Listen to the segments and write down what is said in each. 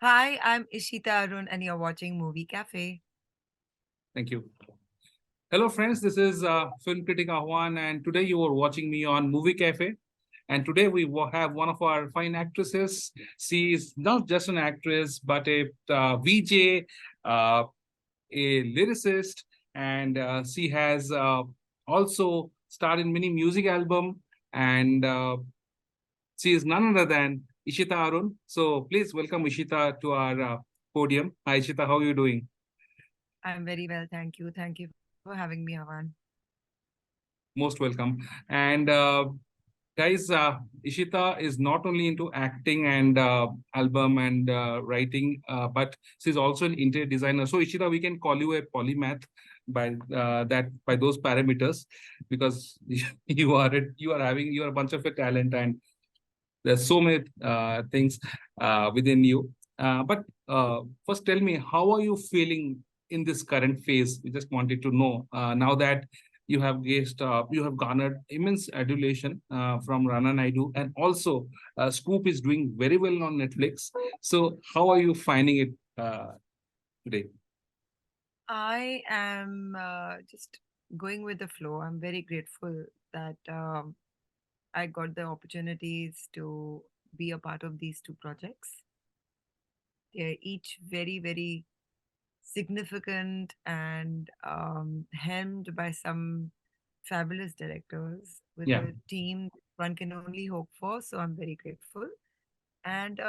Hi, I'm Ishitta Arun, and you're watching Movie Cafe. Thank you. Hello, friends. This is film critic Ahwan, and today you are watching me on Movie Cafe. And today we have one of our fine actresses. She is not just an actress, but a VJ, a lyricist, and she has also starred in many music album. And she is none other than Ishitta Arun. So please welcome Ishita to our podium. Hi, Ishita. How are you doing? I'm very well, thank you. Thank you for having me, Havan. Most welcome. And guys, Ishita is not only into acting and album and writing, but she's also an interior designer. So Ishita, we can call you a polymath by those parameters, because you are a bunch of a talent, and there's so many things within you. But first, tell me, how are you feeling in this current phase? We just wanted to know now that you have garnered immense adulation from Rana Naidu, and also Scoop is doing very well on Netflix. So, how are you finding it today? I am just going with the flow. I'm very grateful that I got the opportunities to be a part of these two projects. They're each very, very significant and helmed by some fabulous directors with Yeah, a team one can only hope for. So I'm very grateful. And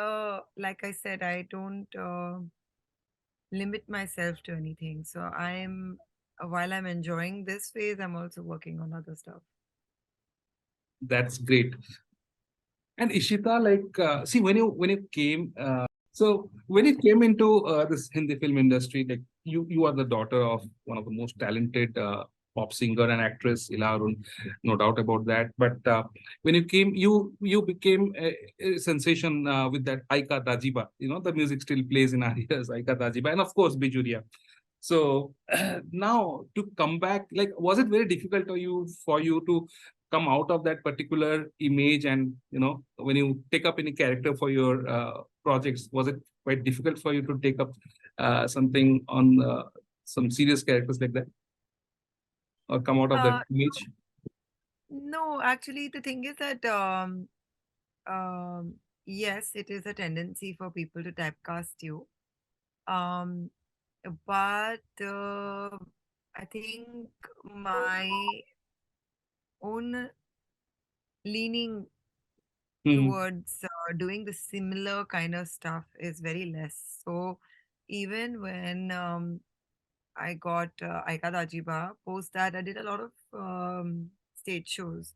like I said, I don't limit myself to anything. So while I'm enjoying this phase, I'm also working on other stuff. that's great. And Ishita, like, see, when you came, so when you came into this Hindi film industry, like you are the daughter of one of the most talented pop singer and actress, Ila Arun, no doubt about that. But when you came, you became a sensation with that Aika Dajiba. You know, the music still plays in our ears, Aika Dajiba, and of course Bijuria. So now to come back, like, was it very difficult for you to come out of that particular image, and when you take up any character for your projects, was it quite difficult for you to take up something on some serious characters like that, or come out of that Uh, image? no, actually, the thing is that um, yes, it is a tendency for people to typecast you. Um, but I think my own leaning Hmm. towards doing the similar kind of stuff is very less. So even when I got Aika Dajiba, post that I did a lot of stage shows,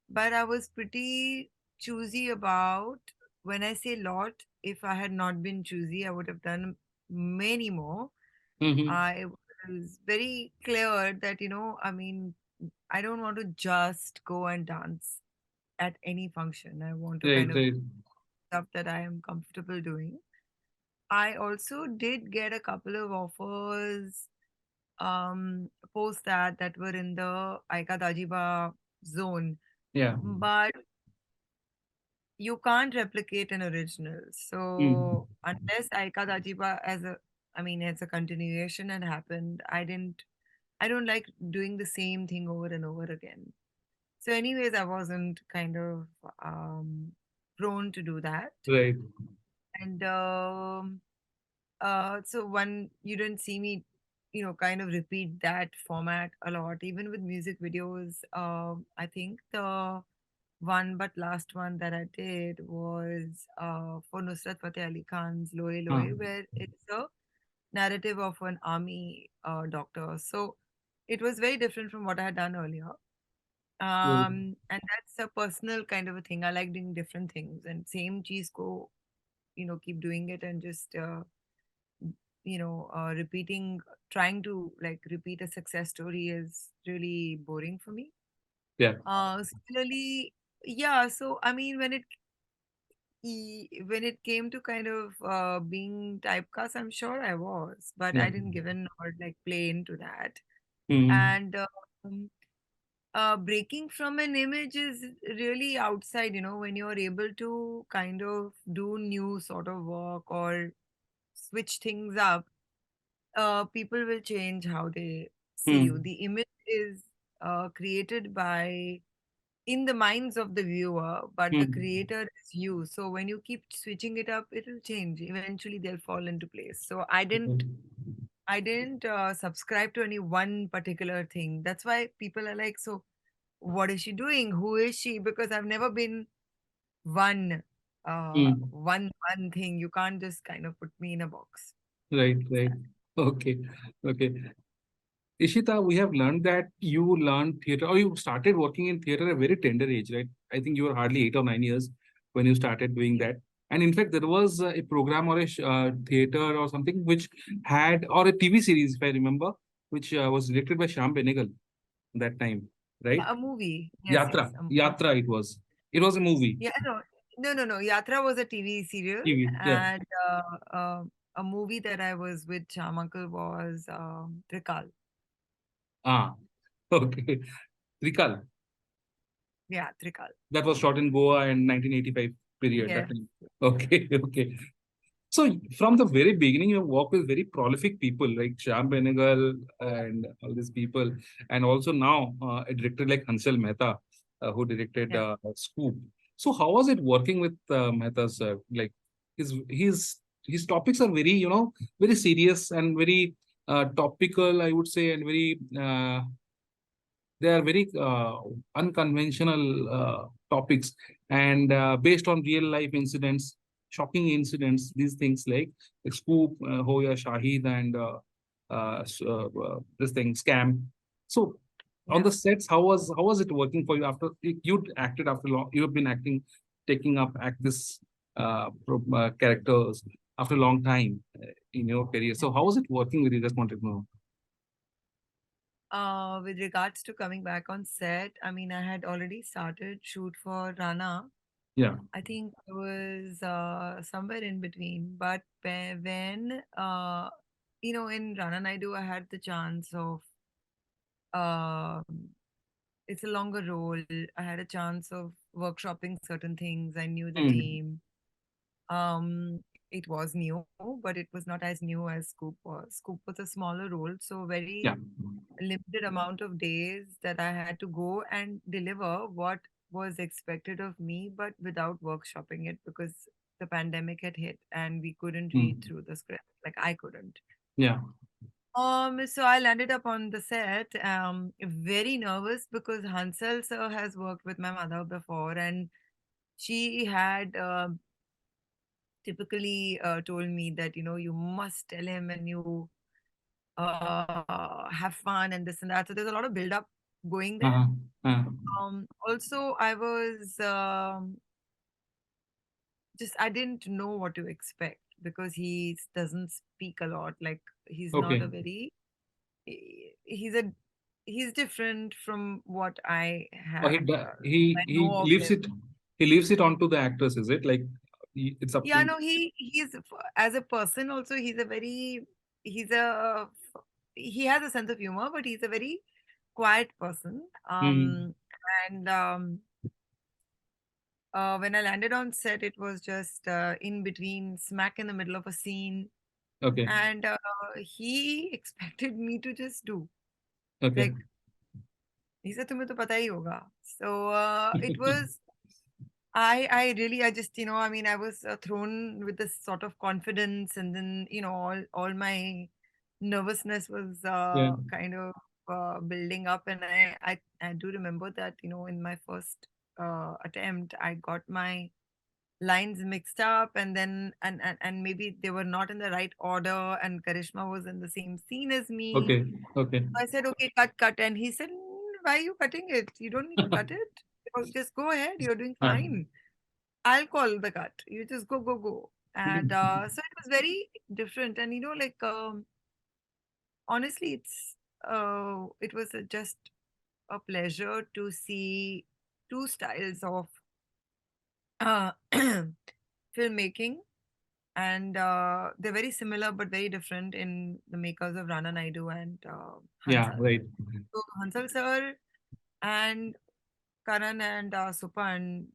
but I was pretty choosy about when I say lot. If I had not been choosy, I would have done many more. Hmm. I was very clear that I mean, I don't want to just go and dance at any function. I want to Right, kind of right. stuff that I am comfortable doing. I also did get a couple of offers post that were in the Aika Dajiba zone, Yeah. but you can't replicate an original. Hmm. So unless Aika Dajiba as a continuation had happened, I don't like doing the same thing over and over again. So anyways, I wasn't kind of prone to do that. Right. And so one you didn't see me, kind of repeat that format a lot, even with music videos. I think the one but last one that I did was for Nusrat Fateh Ali Khan's Loe Huh. Loe, where it's a narrative of an army doctor. So it was very different from what I had done earlier. Right. And that's a personal kind of a thing. I like doing different things, and same cheese go, keep doing it and just repeating, trying to like repeat a success story is really boring for me. Yeah. Similarly, yeah. So I mean, when it came to kind of being typecast, I'm sure I was, but Yeah. I didn't give in or like play into that. Hmm. And breaking from an image is really outside, when you're able to kind of do new sort of work or switch things up, people will change how they see you. Hmm. The image is created by in the minds of the viewer, but the Hmm. creator is you. So when you keep switching it up, it will change. Eventually, they'll fall into place. So Okay. I didn't subscribe to any one particular thing. That's why people are like, so what is she doing? Who is she? Because I've never been one, Hmm. one thing. You can't just kind of put me in a box. Right, right. Okay, okay. Ishita, we have learned that you learned theater or you started working in theater at a very tender age, right? I think you were hardly 8 or 9 years when you started doing Yeah. that. And in fact, there was a program or a theater or something which had, or a TV series, if I remember, which was directed by Shyam Benegal that time, right? Yeah, a movie. Yes, yes. Yatra, Yatra, it was. It was a movie, Yeah, no. Yatra was a TV serial, TV. Yeah. and a movie that I was with Sham Uncle was Trikal. Ah, okay. Trikal. Yeah, Trikal. That was shot in Goa in 1985 period. That Yeah, time. Okay, okay. So from the very beginning, you work with very prolific people like Shyam Benegal and all these people, and also now a director like Hansel Mehta, who directed yeah. Scoop. So how was it working with Mehta's? Like his topics are very very serious and very topical, I would say, and very they are very unconventional topics and based on real life incidents, shocking incidents, these things like Scoop, Hoya, Shahid, and this thing, Scam. So on Yeah. the sets, how was it working for you after you acted after long? You have been acting, taking up act this characters after a long time in your career. So how was it working with you? Just wanted to know. With regards to coming back on set, I mean, I had already started shoot for Rana. Yeah. I think I was somewhere in between, but when in Rana Naidu, I had the chance of um it's a longer role. I had a chance of workshopping certain things. I knew the Mm. team. Um, it was new, but it was not as new as Scoop was. Scoop was a smaller role, so very Yeah. limited amount of days that I had to go and deliver what was expected of me, but without workshopping it because the pandemic had hit and we couldn't read Mm. through the script. Like I couldn't. Yeah. So I landed up on the set, very nervous because Hansel sir has worked with my mother before, and she had typically told me that you must tell him and you have fun and this and that. So there's a lot of build up going there. Uh-huh. Uh, Also, I was just I didn't know what to expect because he doesn't speak a lot. Like he's not a okay. very he's a he's different from what I Or have I he know of leaves him. it, he leaves it onto the actors, is it? Like it's up Yeah, to. no, he's as a person also he's a he has a sense of humor, but he's a very quiet person. Mm. And When I landed on set, it was just in between, smack in the middle of a scene, Okay. and he expected me to just do Okay. like he said, "तुम्हें तो पता ही होगा." So it was I really I just I mean I was thrown with this sort of confidence, and then all my nervousness was Yeah. kind of building up, and I do remember that in my first attempt I got my lines mixed up, and then and maybe they were not in the right order, and Karishma was in the same scene as me. Okay. Okay. I said, okay, cut. And he said, why are you cutting it? You don't need to cut it. Just go ahead. You're doing Uh, fine. I'll call the cut. You just go. And so it was very different. And honestly, it was just a pleasure to see two styles of uh, filmmaking, and they're very similar but very different in the makers of Rana Naidu and yeah. Hansal. Right. So Hansal sir and Karan and Supan,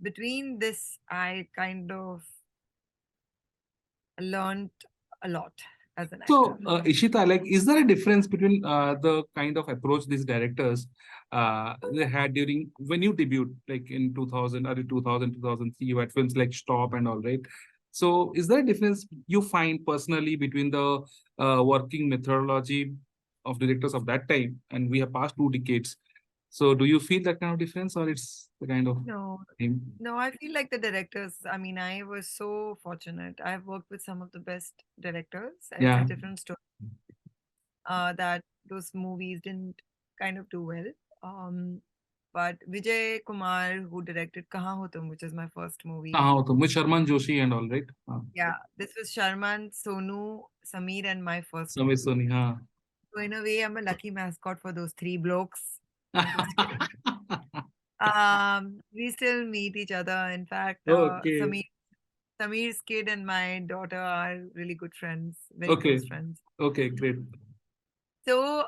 between this, I kind of learned a lot as an actor. So, Ishita, like, is there a difference between the kind of approach these directors they had during when you debuted, like in 2000, early 2000, 2003, you had films like Stop and all, right? So, is there a difference you find personally between the working methodology of directors of that time and we have passed 2 decades? So, do you feel that kind of difference, or it's the kind of No, thing? no, I feel like the directors, I mean, I was so fortunate. I've worked with some of the best directors, and it's a Yeah. different story that those movies didn't kind of do well. Um, but Vijay Kumar, who directed Kahan Ho Tum, which is my first movie, With Sharman Joshi and all, right? yeah, this was Sharman, Sonu, Sameer, and my first Samir movie. Soni, So in a way, I'm a lucky mascot for those three blokes. I'm just kidding. huh. We still meet each other. In fact, Okay. Sameer's kid and my daughter are really good friends, very Okay. close friends. Okay. Great. So,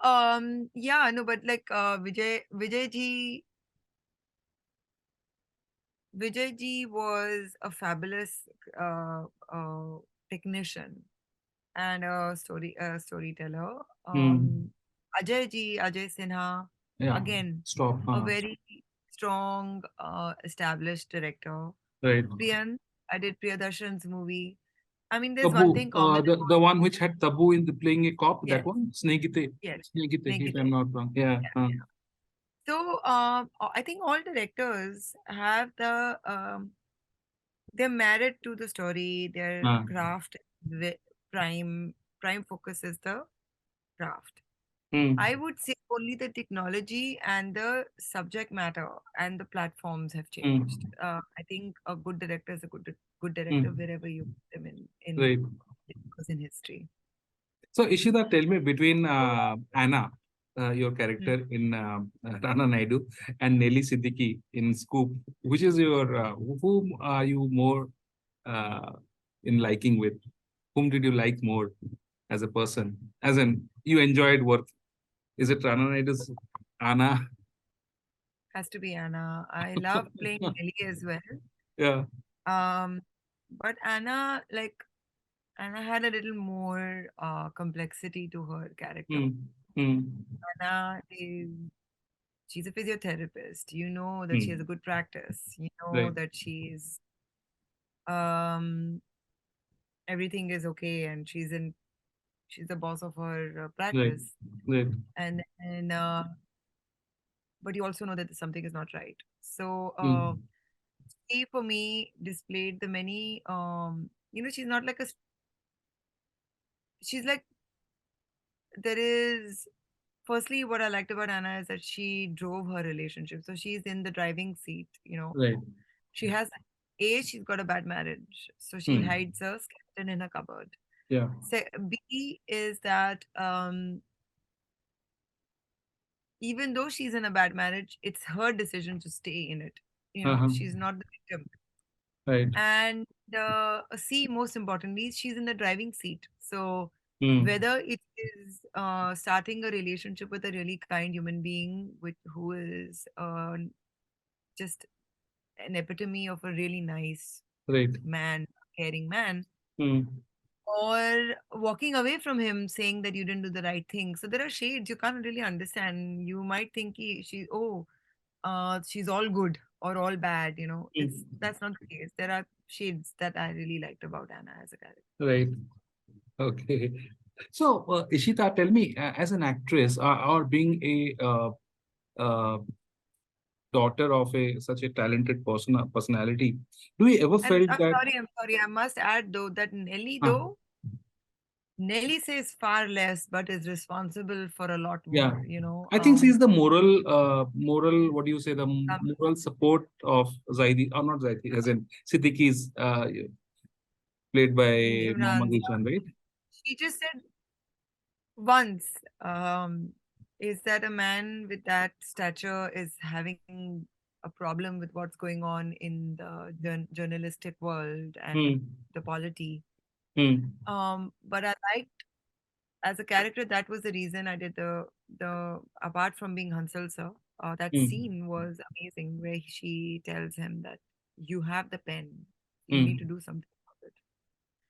yeah, no, but like Vijay ji was a fabulous uh, uh, technician and a storyteller. Hmm. Ajay Sinha, Yeah. again, Stop. a very strong, established director. Right. Priyan, I did Priyadarshan's movie. I mean, there's one Tabu. thing common The about, one which had Tabu in the playing a cop. That yes, one. Snegite. yes, Snegite. If Negite. I'm not wrong. Yeah. So, I think all directors have they're married to the story, their Uh, craft, prime, prime focus is the craft. I hmm. would say only the technology and the subject matter and the platforms have changed. Hmm. I think a good director is a good director Hmm. wherever you put them Right. in history. So, Ishita, tell me between Anna, your Hmm. character in Rana Naidu, and Nelly Siddiqui in Scoop, which is your whom are you more uh, in liking with? Whom did you like more as a person? As in, you enjoyed work. Is it Rana Naidu's Anna? Has to be Anna. I love playing Nelly as well. Yeah. Um, but Anna had a little more complexity to her character. Hmm. Hmm. Anna is she's a physiotherapist. You know that she has a Hmm. good practice. You know Right. that um everything is okay and she's the boss of her Right. practice. Right. And then but you also know that something is not right. So Hmm. she for me displayed the many she's not like she's like there is firstly what I liked about Anna is that she drove her relationship. So she's in the driving seat, Right. she has she's got a bad marriage, so she Hmm. hides a skeleton in her cupboard. Yeah. So B is that even though she's in a bad marriage, it's her decision to stay in it. Uh-huh. She's not the victim. Right. And C, most importantly, she's in the driving seat. So Hmm. whether it is starting a relationship with a really kind human being with who is just an epitome of a really nice Right. man, caring man, Hmm. or walking away from him saying that you didn't do the right thing. So there are shades you can't really understand. You might think she's all good or all bad. It's Hmm. that's not the case. There are shades that I really liked about Anna as a character. Right. Okay. So, Ishita, tell me, as an actress or being a daughter of a such a talented personality, do you ever And felt I'm that? sorry, I'm sorry. I must add though that Uh, Nelly says far less, but is responsible for a lot yeah, more. I think she's the moral. What do you say? The Um, moral support of Zaidi, or not Zaidi, as in Siddiqui's, played by Mohammad Imran's. Ishan, right? She just said once, um, is that a man with that stature is having a problem with what's going on in the journalistic world and Hmm. the polity. Hmm. But I liked as a character that was the reason I did the apart from being Hansal sir, that Hmm. scene was amazing where she tells him that you have the pen, you need to Hmm. do something about it.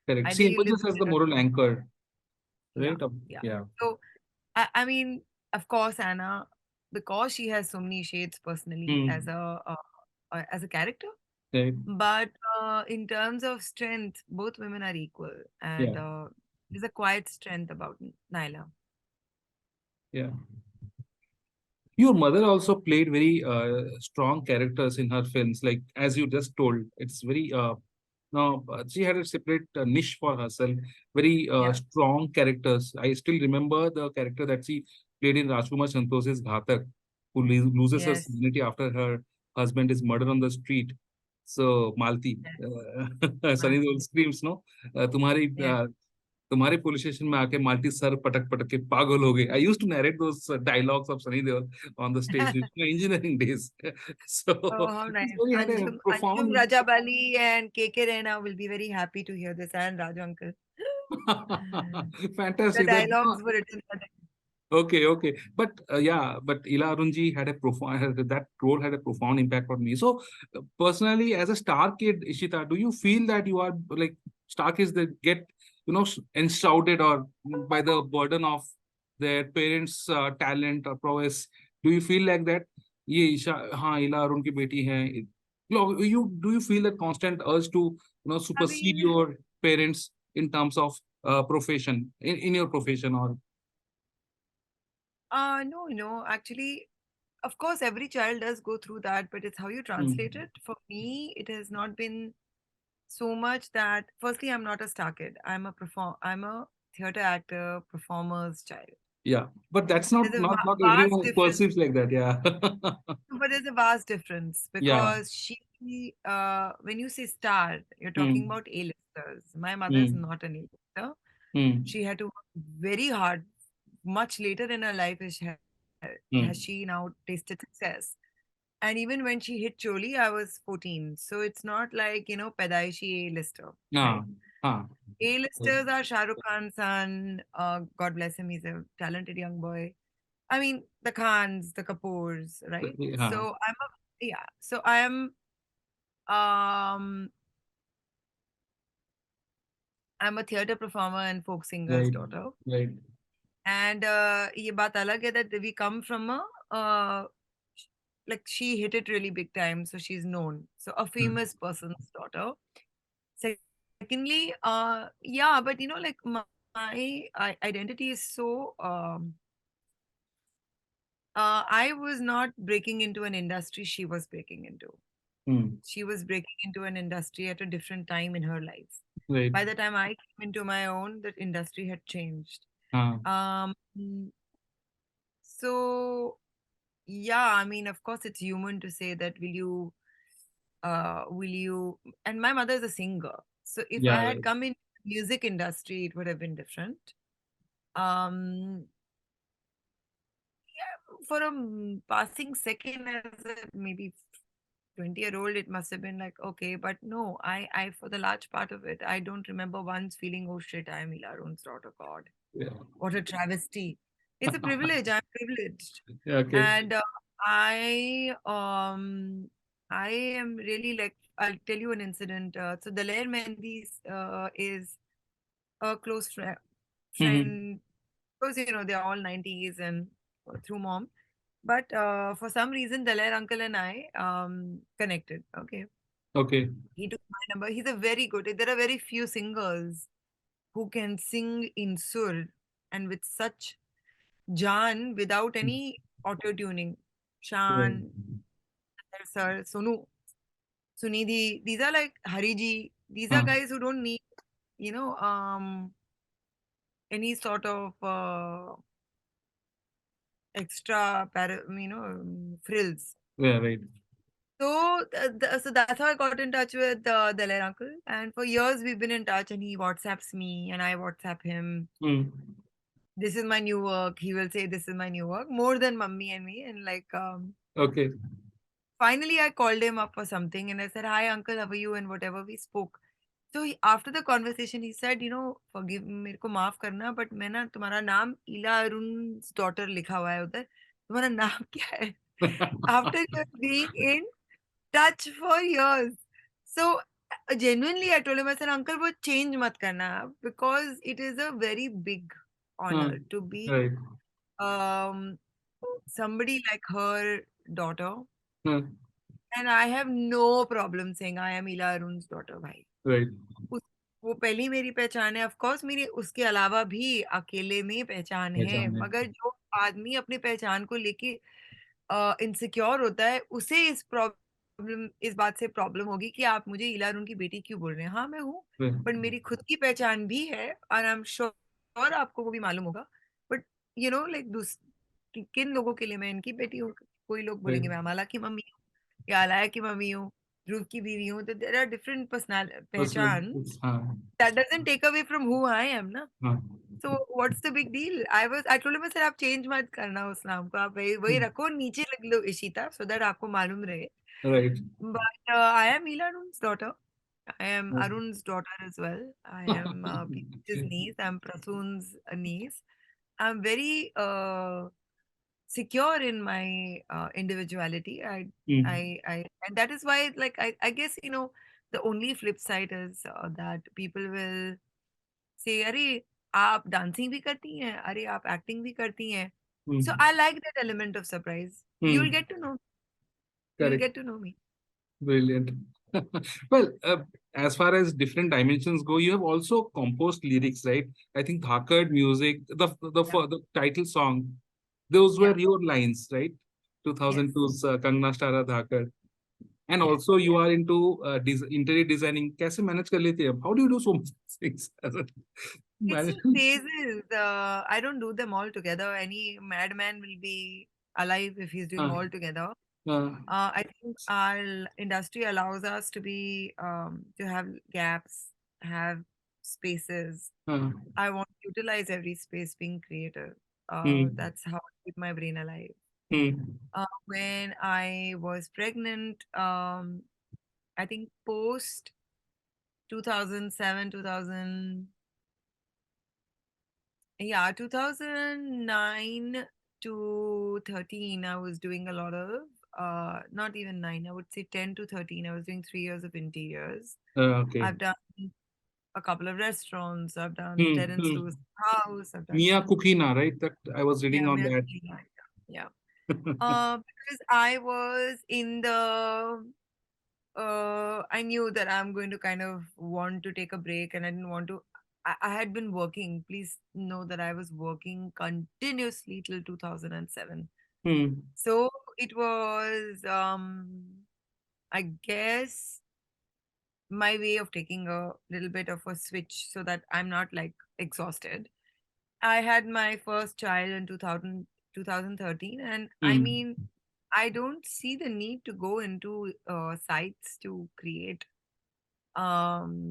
Correct. She Ideally, you live emerges as the with moral anchor, yeah, right? yeah. Yeah. So I mean, of course, Anna, because she has so many shades personally Hmm. as a character, Right. but in terms of strength, both women are equal, and Yeah. there's a quiet strength about Naila. Yeah. Your mother also played very strong characters in her films, like as you just told. It's very no, she had a separate niche for herself. Very Yeah. strong characters. I still remember the character that she played in Rajkumar Santos's Ghatak, who loses her Yes. sanity after her husband is murdered on the street. So Malti, Yes. Sunny Deol screams, no, तुम्हारी Yes. तुम्हारे police station में आके multi sir पटक पटक के पागल हो गए. I used to narrate those dialogues of Sunny Deol on the stage in my engineering days. So Oh, how this nice. story had a Anjum profound. Rajabali and KK Rena will be very happy to hear this, and Raju uncle. The Fantastic. That no, dialogues were written for them. okay, okay. But yeah, but Ila Arunji had a profound, that role had a profound impact on me. So, personally, as a star kid, Ishita, do you feel that you are like star kids that get, enshrouded or by the burden of their parents' talent or prowess? Do you feel like that? ये ईशा हाँ इला अरुण की बेटी है. You do you feel that constant urge to I supersede mean, your parents in terms of profession in your profession or no, no. Actually, of course, every child does go through that, but it's how you translate Hmm. it. For me, it has not been so much that. Firstly, I'm not a star kid. I'm a theater actor, performer's child. Yeah, but that's not There's a not not vast everyone difference. perceives like that. Yeah, But there's a vast difference yeah. because when you say star, you're talking Hmm. about A-listers. My mother is Hmm. not an A-lister. Hmm. She had to work very hard. Much later in her life has Hmm. she now tasted success. And even when she hit Choli, I was 14. So it's not like, Pedaishi A-lister, right? Ah. Ah. A-listers are Shah Rukh Khan's son. God bless him. He's a talented young boy. I mean, the Khans, the Kapoors, right? Ah. So I am um I'm a theater performer and folk singer's Right. daughter. Right. And ये बात अलग है that we come from uh like she hit it really big time, so she's known. So a Hmm. famous person's daughter. Secondly, yeah, but like my identity is so I was not breaking into an industry she was breaking into. Hmm. She was breaking into an industry at a different time in her life. Right. By the time I came into my own, the industry had changed. Ah. Um, so yeah, I mean, of course, it's human to say that will you? And my mother is a singer, so if I Yeah. had Right. come in music industry, it would have been different. Um, yeah, for a passing second as a maybe 20-year-old, it must have been like, okay, but no, I, for the large part of it, I don't remember once feeling, oh shit, I am Ila Arun's daughter. God, Yeah. what a travesty. It's a privilege. I'm privileged. Yeah, okay. And I, I am really like, I'll tell you an incident. So Daler Mendi is a close Hmm. friend, because, they're all 90s and through mom. But for some reason, Daler uncle and I connected. Okay. Okay. He took my number. He's a very good. There are very few singers who can sing in sur and with such Jan without any auto tuning. Right. Shan, Sir, Sonu, Sunidhi. These are like Hariji. These are Ah. guys who don't need, you know, any sort of frills. Yeah. Right. So that's how I got in touch with Daler uncle. And for years we've been in touch, and he WhatsApps me and I WhatsApp him. Hmm. This is my new work. He will say this is my new work more than mummy and me. And like Okay. finally I called him up for something and I said, "Hi uncle, how are you?" And whatever we spoke. So after the conversation, he said, forgive मेरे को माफ करना, but मैं ना तुम्हारा नाम इला अरुण's daughter लिखा हुआ है उधर. तुम्हारा नाम क्या है? After just being in touch for years. So genuinely, I told him, I said, Uncle, वो change mat karna, because it is a very big Uh, honor to be right. um somebody like her daughter. Uh, And I have no problem saying I am Ila Arun's daughter, भाई. right. उस वो पहली मेरी पहचान है, of course मेरी उसके अलावा भी अकेले में पहचान है, पहचान है. मगर जो आदमी अपनी पहचान को लेके इनसिक्योर होता है, उसे इस बात से प्रॉब्लम होगी कि आप मुझे इला अरुण की बेटी क्यों बोल रहे हैं। हाँ मैं हूँ, Right. बट मेरी खुद की पहचान भी है, और आई एम श्योर आपको वो भी मालूम होगा, बट लाइक किन लोगों के लिए मैं इनकी बेटी हूँ। कोई लोग Right. बोलेंगे मैं अमाला की मम्मी हूँ, या अलाया की मम्मी हूँ, ध्रुव की बीवी हूँ, तो there are different personal Personal. पहचान। हाँ. That doesn't take away from who I am ना। हाँ. So what's the big deal? I told him, sir आप चेंज मत करना उस नाम को, आप वही वही रखो, नीचे लिख लो इशिता, so that आपको मालूम रहे। Right. But I am Ila Arun's daughter. I am Arun's daughter as well. I am Peach's niece. I'm Prasoon's niece. I'm very secure in my individuality. Hmm. And that is why, like, I guess, the only flip side is that people will say, अरे आप dancing भी करती हैं, अरे आप acting भी करती हैं. So Hmm. I like that element of surprise. You'll Hmm. get to know. You'll Correct. get to know me. Brilliant. Well, as far as different dimensions go, you have also composed lyrics, right? I think Dhakad music, Yeah. the title song, those were Yeah. your lines, right? Yes. 2002's Kangna Stara Dhakad. And Yes. also you are into interior designing. कैसे manage कर लेते हैं? How do you do so many things? It's Manage. in phases. I don't do them all together. Any madman will be alive if he's doing हाँ, all together. हाँ, I think our industry allows us to have gaps, have spaces. हाँ, I want to utilize every space being creative. Hmm, That's how I keep my brain alive. Hmm, When I was pregnant, I think post 2007, 2000, yeah, 2009 to 13, I was doing a lot of, not even nine, I would say 10 to 13, I was doing 3 years of interiors. okay. I've done a couple of restaurants, I've done Hmm, Terence hmm. Lewis house, I've done, Mia Kukina, right? That I was reading yeah, on Mia that. Khalifa, yeah. Because I was in I knew that I'm going to kind of want to take a break, and I didn't want to. I had been working. Please know that I was working continuously till 2007. Hmm, So it was, I guess, my way of taking a little bit of a switch so that I'm not like exhausted. I had my first child in 2013, and I hmm, mean, I don't see the need to go into sites to create. Um,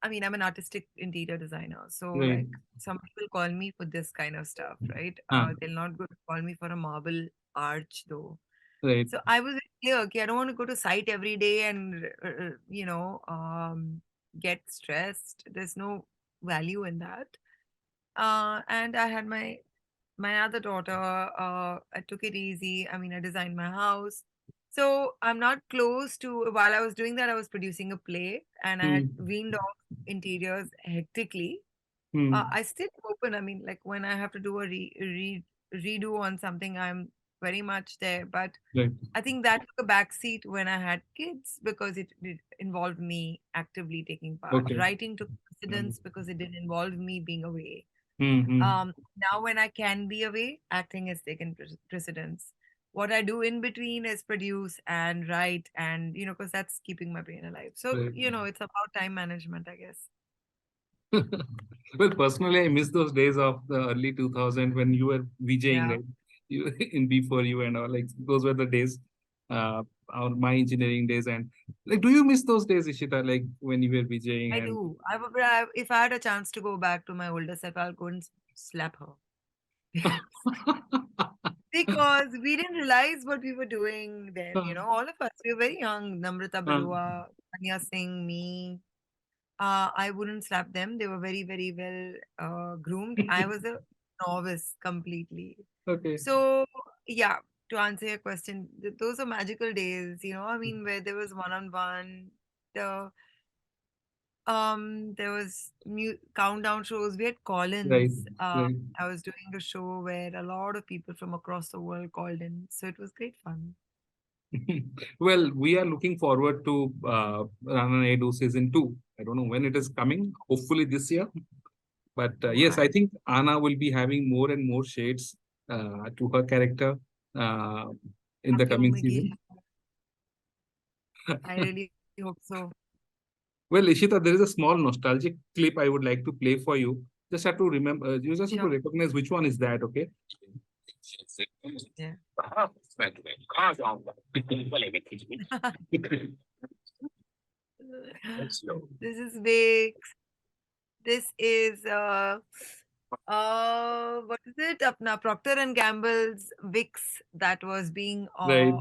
I mean, I'm an artistic interior designer, so right. like some people call me for this kind of stuff, right? Huh, They'll not go call me for a marble arch though. right. So I was very clear, okay, I don't want to go to site every day and get stressed. There's no value in that. And I had my other daughter. I took it easy. I mean, I designed my house. So I'm not close to, while I was doing that, I was producing a play and I had Hmm, weaned off interiors hectically. hmm, I still open. I mean, like when I have to do a redo on something, I'm very much there. But right. I think that took a backseat when I had kids because it involved me actively taking part. Okay. Writing took precedence because it didn't involve me being away. Hmm, hmm, Now when I can be away, acting has taken precedence. What I do in between is produce and write, and because that's keeping my brain alive. So right. it's about time management, I guess. Well, personally, I miss those days of the early 2000 when you were VJing, Yeah, right? You in B4U and all. Like those were the days, our my engineering days. And like, do you miss those days, Ishita? Like when you were VJing I and do. If I had a chance to go back to my older self, I'll go and slap her. Because we didn't realize what we were doing then, all of us, we were very young. Namrata Barua, Anya Singh, me. I wouldn't slap them. They were very, very well groomed. I was a novice completely. okay. So, yeah, to answer your question, those are magical days, I mean, where there was one on one. there was countdown shows. We had Right, call-ins. right. I was doing a show where a lot of people from across the world called in, so it was great fun. Well, we are looking forward to Rana Naidu season 2. I don't know when it is coming. Hopefully this year. But So yes, I I think Anna will be having more and more shades to her character uh, in the आपकी coming mummy की season. I really hope so. Well, Ishita, there is a small nostalgic clip I would like to play for you. Just have to remember, you just have to Sure. recognize which one is that, okay? Yeah. This is big. This is what is it? Apna Procter and Gamble's Vicks that was being Right.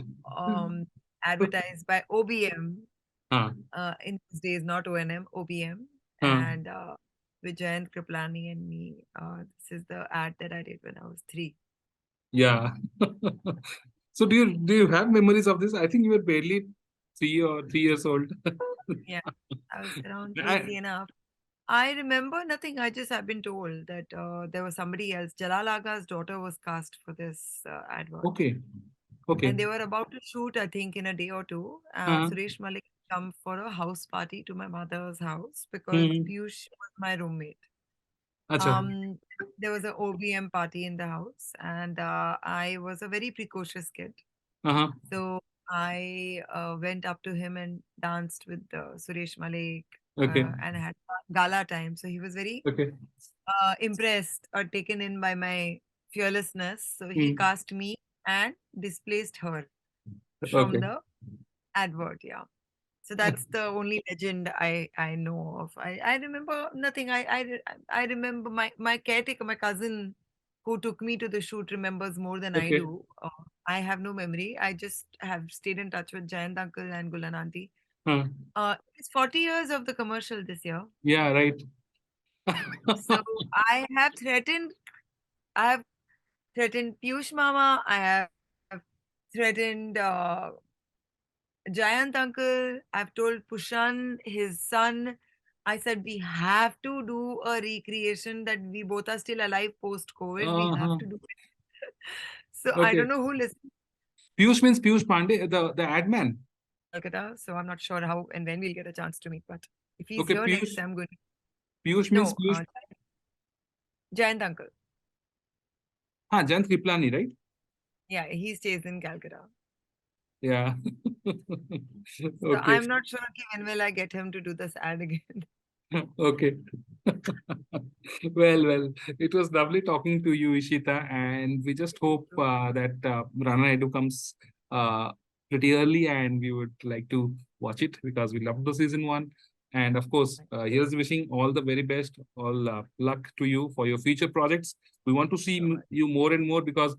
advertised by OBM Huh, in these days, not ONM, OBM, huh, and with Jayant Kriplani and me. This is the ad that I did when I was 3. yeah. So do you have memories of this? I think you were barely 3 years old. Yeah, I was around three, I, 3.5. I remember nothing. I just have been told that there was somebody else. Jalal Aga's daughter was cast for this advert. okay, okay. And they were about to shoot, I think, in a day or two. Uh, Suresh Malik come for a house party to my mother's house because hmm. Piyush was my roommate. Acha. Um, there was a OBM party in the house, and I was a very precocious kid. Uh-huh. So I went up to him and danced with Suresh Malik Okay, and had gala time. So he was very okay. impressed or taken in by my fearlessness. So he Hmm. cast me and displaced her from Okay. the advert. Yeah. So that's the only legend I know of. I remember nothing. I remember my caretaker, my cousin who took me to the shoot remembers more than I Okay. do. I have no memory. I just have stayed in touch with Jayant uncle and Gulan auntie. Huh. It's 40 years of the commercial this year. Yeah, right. So I have threatened Piyush Mama. I have threatened Giant uncle. I've told Pushan, his son. I said we have to do a recreation that we both are still alive post COVID. We have Uh-huh. to do it. So I Okay. don't know who listens Piyush means Piyush Pandey, the ad man. to Calcutta. So I'm not sure how and when we'll get a chance to meet. But if he's Okay, here next Piyush. time, I'm going. Piyush means No, Piyush. Giant uncle. Ah, Jant Kriplani, right? Yeah, he stays in Calcutta. Yeah. So Okay. I'm not sure okay, when will I get him to do this ad again. Okay. Well, it was lovely talking to you, Ishita, and we just hope that Rana Naidu comes uh, pretty early, and we would like to watch it because we love the season 1. And of course, here's wishing all the very best, all luck to you for your future projects. We want to see So much. you more and more because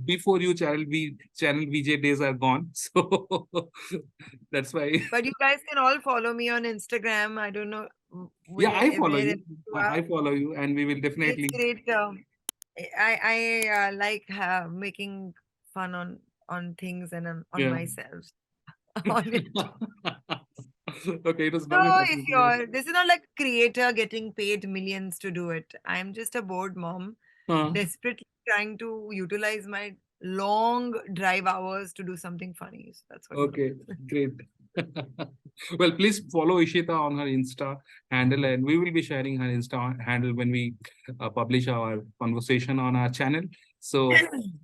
before you channel VJ days are gone, so that's why. But you guys can all follow me on Instagram. I don't know Yeah, I follow where you. you are. I follow you, and we will It's definitely. great. I like making fun on things and on Yeah. myself on it. Okay, it was So lovely if talking to you. this is not like creator getting paid millions to do it. I'm just a bored mom, Uh, desperately trying to utilize my long drive hours to do something funny. So that's what it okay, is. great. Well, please follow Ishita on her Insta handle, and we will be sharing her Insta handle when we publish our conversation on our channel. So,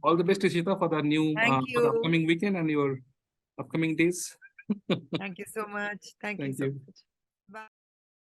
all the best, Ishita, for the new Thank for the you. upcoming weekend and your upcoming days. Thank you so much. Thank you Thank so you. much. Bye.